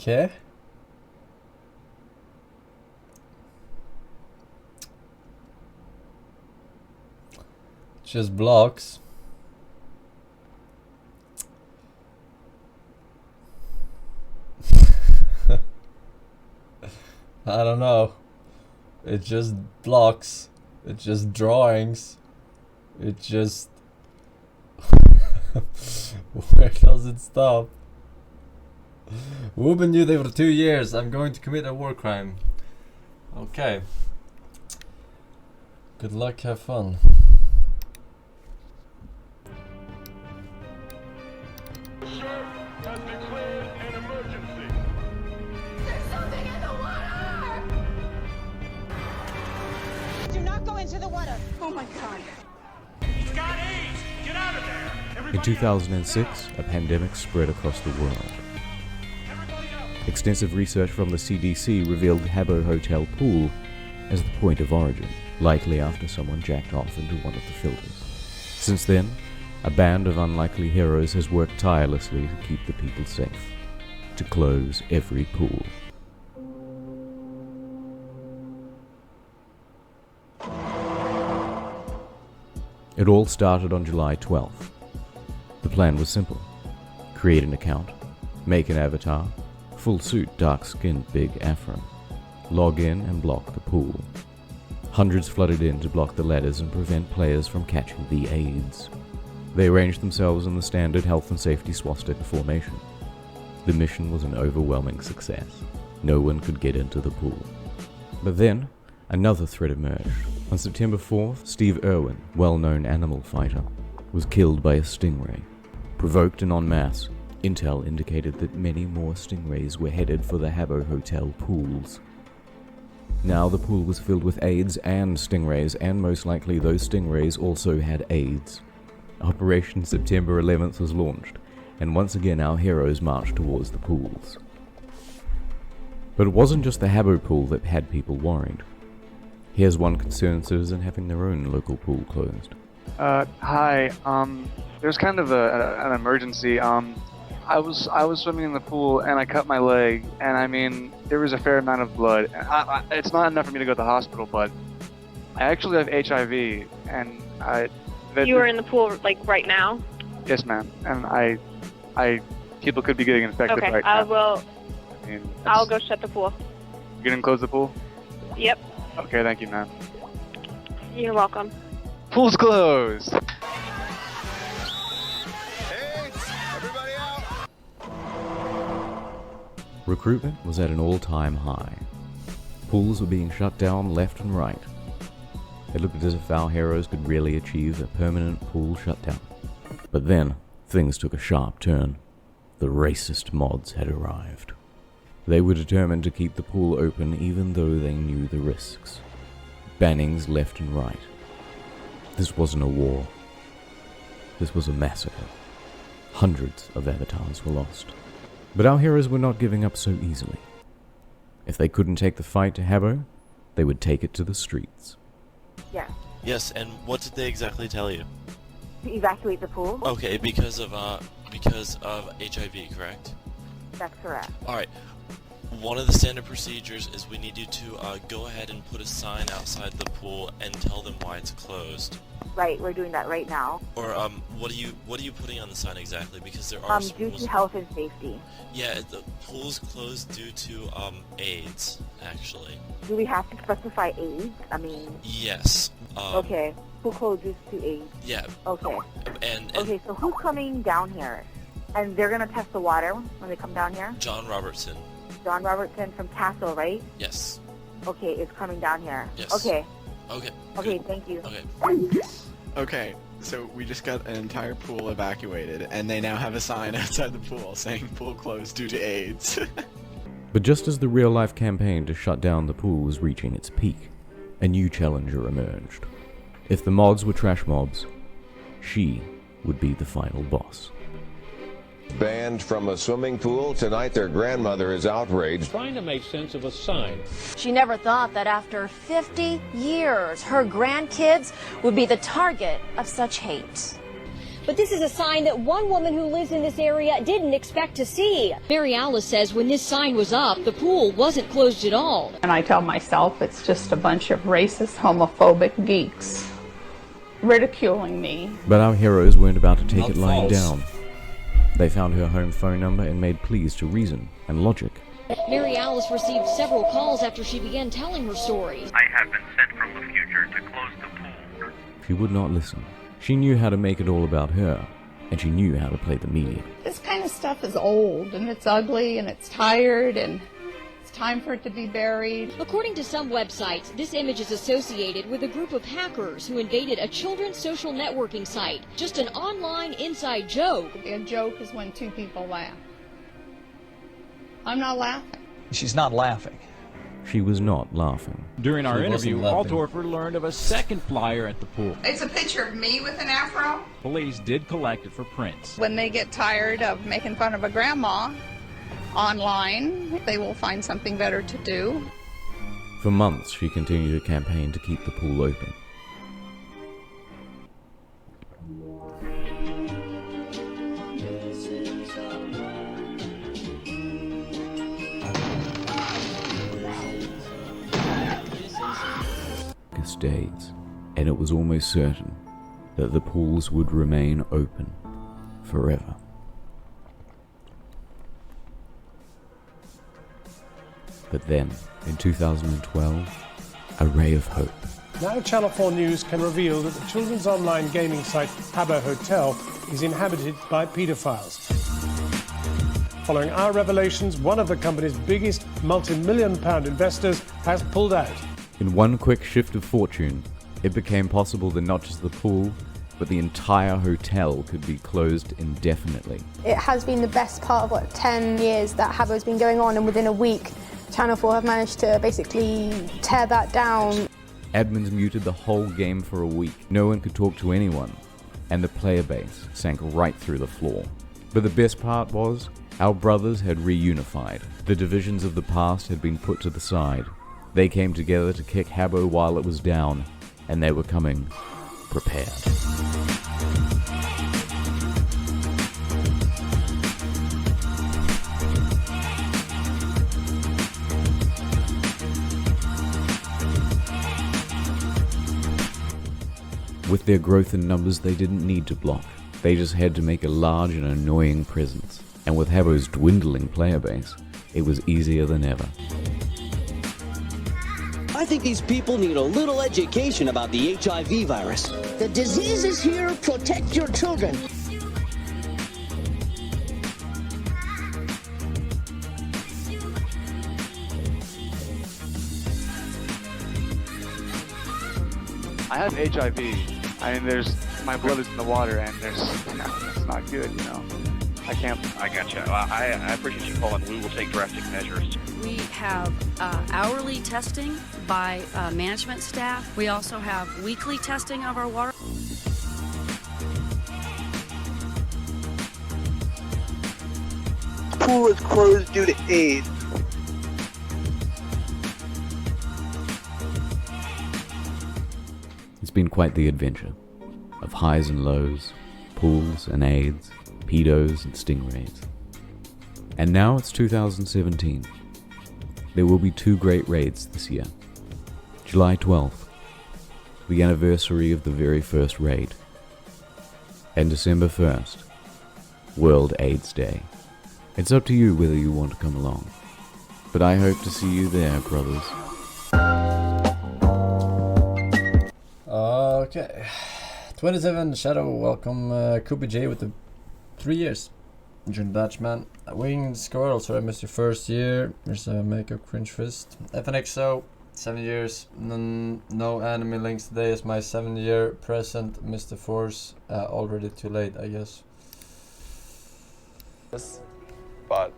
Okay. Just blocks. I don't know. It just blocks. It just drawings. It just... Where does it stop? We've been new there for 2 years. I'm going to commit a war crime. Okay. Good luck, have fun. Has declared an emergency. There's something in the water! Do not go into the water. Oh my god. He's got AIDS! Get out of there! In 2006, a pandemic spread across the world. Extensive research from the CDC revealed Habbo Hotel pool as the point of origin, likely after someone jacked off into one of the filters. Since then, a band of unlikely heroes has worked tirelessly to keep the people safe, to close every pool. It all started on July 12th. The plan was simple. Create an account, make an avatar, full suit, dark-skinned, big afro, log in and block the pool. Hundreds flooded in to block the ladders and prevent players from catching the AIDS. They arranged themselves in the standard health and safety swastika formation. The mission was an overwhelming success. No one could get into the pool. But then, another threat emerged. On September 4th, Steve Irwin, well-known animal fighter, was killed by a stingray. Provoked and en masse, intel indicated that many more stingrays were headed for the Habbo Hotel pools. Now the pool was filled with AIDS and stingrays, and most likely those stingrays also had AIDS. Operation September 11th was launched, and once again our heroes marched towards the pools. But it wasn't just the Habbo pool that had people worried. Here's one concerned citizen having their own local pool closed. Hi, there's kind of an emergency. I was swimming in the pool and I cut my leg, and I mean, there was a fair amount of blood. It's not enough for me to go to the hospital, but I actually have HIV, and You were in the pool, like, right now? Yes, ma'am. And people could be getting infected Okay, right now. I'll go shut the pool. You gonna close the pool? Yep, Okay, thank you, ma'am. you're welcome. Pool's closed! Hey, everybody out! Recruitment was at an all-time high. Pools were being shut down left and right. It looked as if our heroes could really achieve a permanent pool shutdown. But then, things took a sharp turn. The racist mods had arrived. They were determined to keep the pool open even though they knew the risks. Bannings left and right. This wasn't a war. This was a massacre. Hundreds of avatars were lost. But our heroes were not giving up so easily. If they couldn't take the fight to Habbo, they would take it to the streets. Yes. Yes, and what did they exactly tell you? To evacuate the pool? Okay, because of HIV, correct? That's correct. Alright. One of the standard procedures is we need you to go ahead and put a sign outside the pool and tell them why it's closed. Right, we're doing that right now. Or what are you putting on the sign exactly? Because there are Due to health and safety. Yeah, the pool's closed due to AIDS, actually. Do we have to specify AIDS? I mean... Yes. Okay, pool closes to AIDS. Yeah. Okay. And Okay, so who's coming down here? And they're gonna test the water when they come down here? John Robertson. John Robertson from Castle, right? Yes. Okay, is coming down here. Yes. Okay. Okay. Okay, good. thank you. Okay. Okay, so we just got an entire pool evacuated, and they now have a sign outside the pool saying pool closed due to AIDS. But just as the real-life campaign to shut down the pool was reaching its peak, a new challenger emerged. If the mods were trash mobs, she would be the final boss. Banned from a swimming pool. Tonight their grandmother is outraged. Trying to make sense of a sign. She never thought that after 50 years, her grandkids would be the target of such hate. But this is a sign that one woman who lives in this area didn't expect to see. Mary Alice says when this sign was up, the pool wasn't closed at all. And I tell myself it's just a bunch of racist, homophobic geeks ridiculing me. But our heroes weren't about to take Not it lying false. down. They found her home phone number and made pleas to reason and logic. Mary Alice received several calls after she began telling her story. I have been sent from the future to close the pool. She would not listen. She knew how to make it all about her, and she knew how to play the media. This kind of stuff is old, and it's ugly, and it's tired, and it's time for it to be buried. According to some websites, this image is associated with a group of hackers who invaded a children's social networking site. Just an online inside joke. A joke is when two people laugh. I'm not laughing. She's not laughing. She was not laughing. During our She wasn't interview, laughing. Altorfer learned of a second flyer at the pool. It's a picture of me with an afro. Police did collect it for prints. When they get tired of making fun of a grandma online, they will find something better to do. For months, she continued a campaign to keep the pool open. Days, and it was almost certain that the pools would remain open forever. But then, in 2012, a ray of hope. Now Channel 4 News can reveal that the children's online gaming site Habbo Hotel is inhabited by paedophiles. Following our revelations, one of the company's biggest multi-million-pound investors has pulled out. In one quick shift of fortune, it became possible that not just the pool, but the entire hotel could be closed indefinitely. It has been the best part of 10 years that Habbo's been going on, and within a week, Channel 4 have managed to basically tear that down. Admins muted the whole game for a week. No one could talk to anyone, and the player base sank right through the floor. But the best part was, our brothers had reunified. The divisions of the past had been put to the side. They came together to kick Habbo while it was down, and they were coming prepared. With their growth in numbers, they didn't need to block. They just had to make a large and annoying presence. And with Habbo's dwindling player base, it was easier than ever. I think these people need a little education about the HIV virus. The disease is here. Protect your children. I have HIV. I mean, my blood is in the water, and it's not good, you know. I can't. I gotcha. I appreciate you calling. We will take drastic measures. We have hourly testing by management staff. We also have weekly testing of our water. The pool was closed due to AIDS. It's been quite the adventure of highs and lows, pools and AIDS, pedos and stingrays. And now it's 2017. There will be 2 great raids this year. July 12th, the anniversary of the very first raid. And December 1st, World AIDS Day. It's up to you whether you want to come along. But I hope to see you there, brothers. Okay. 27 Shadow, welcome Kobe J with the 3 years. June Dutchman. Winged Squirrel, sorry I missed your first year. There's a makeup cringe fist. FNXO, 7 years. No anime links today is my 7-year present. Mr. Force, already too late I guess. But